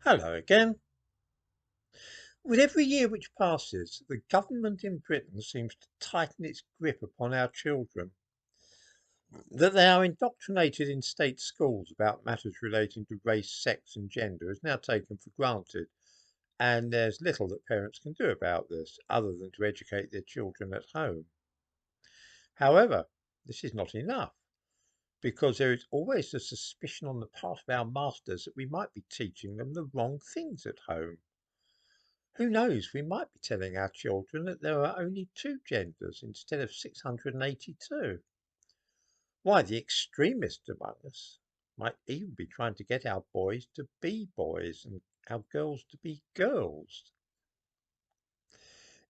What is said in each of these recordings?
Hello again. With every year which passes, the government in Britain seems to tighten its grip upon our children. That they are indoctrinated in state schools about matters relating to race, sex, and gender is now taken for granted, and there's little that parents can do about this other than to educate their children at home. However, this is not enough because there is always the suspicion on the part of our masters that we might be teaching them the wrong things at home. Who knows, we might be telling our children that there are only two genders instead of 682. Why, the extremists among us might even be trying to get our boys to be boys and our girls to be girls.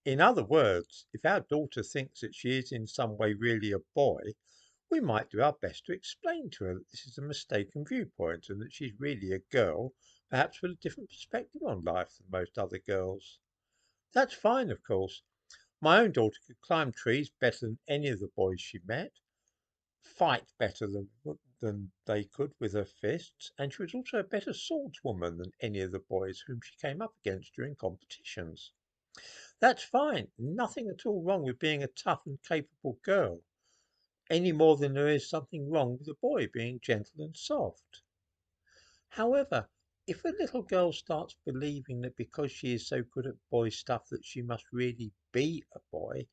In other words, if our daughter thinks that she is in some way really a boy, we might do our best to explain to her that this is a mistaken viewpoint and that she's really a girl, perhaps with a different perspective on life than most other girls. That's fine, of course. My own daughter could climb trees better than any of the boys she met, fight better than they could with her fists, and she was also a better swordswoman than any of the boys whom she came up against during competitions. That's fine. Nothing at all wrong with being a tough and capable girl, any more than there is something wrong with a boy being gentle and soft. However, if a little girl starts believing that because she is so good at boy stuff that she must really be a boy,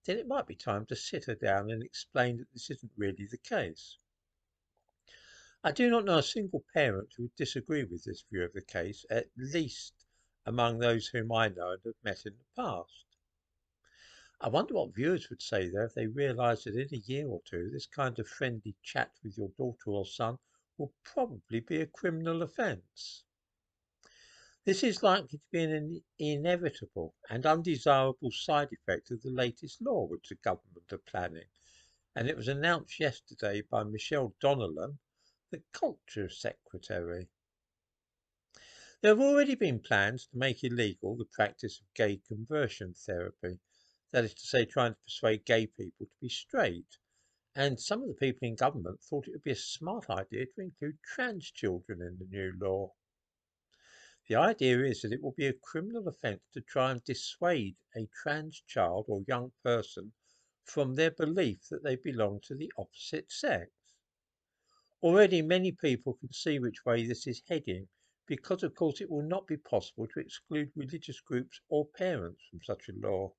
then it might be time to sit her down and explain that this isn't really the case. I do not know a single parent who would disagree with this view of the case, at least among those whom I know and have met in the past. I wonder what viewers would say though if they realised that in a year or two this kind of friendly chat with your daughter or son will probably be a criminal offence. This is likely to be an inevitable and undesirable side effect of the latest law which the government are planning, and it was announced yesterday by Michelle Donnellan, the Culture Secretary. There have already been plans to make illegal the practice of gay conversion therapy, that is to say, trying to persuade gay people to be straight, and some of the people in government thought it would be a smart idea to include trans children in the new law. The idea is that it will be a criminal offence to try and dissuade a trans child or young person from their belief that they belong to the opposite sex. Already many people can see which way this is heading because of course it will not be possible to exclude religious groups or parents from such a law.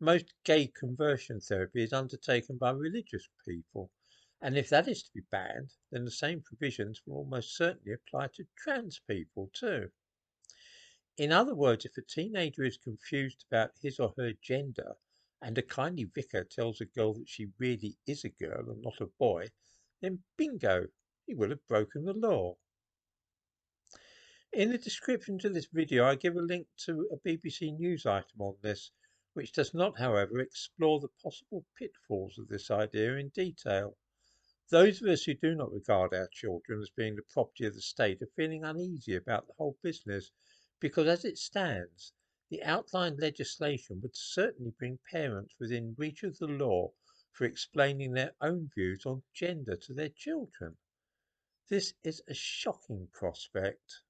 Most gay conversion therapy is undertaken by religious people, and if that is to be banned, then the same provisions will almost certainly apply to trans people too. In other words, if a teenager is confused about his or her gender and a kindly vicar tells a girl that she really is a girl and not a boy, then bingo, he will have broken the law. In the description to this video, I give a link to a BBC News item on this, which does not, however, explore the possible pitfalls of this idea in detail. Those of us who do not regard our children as being the property of the state are feeling uneasy about the whole business because, as it stands, the outlined legislation would certainly bring parents within reach of the law for explaining their own views on gender to their children. This is a shocking prospect.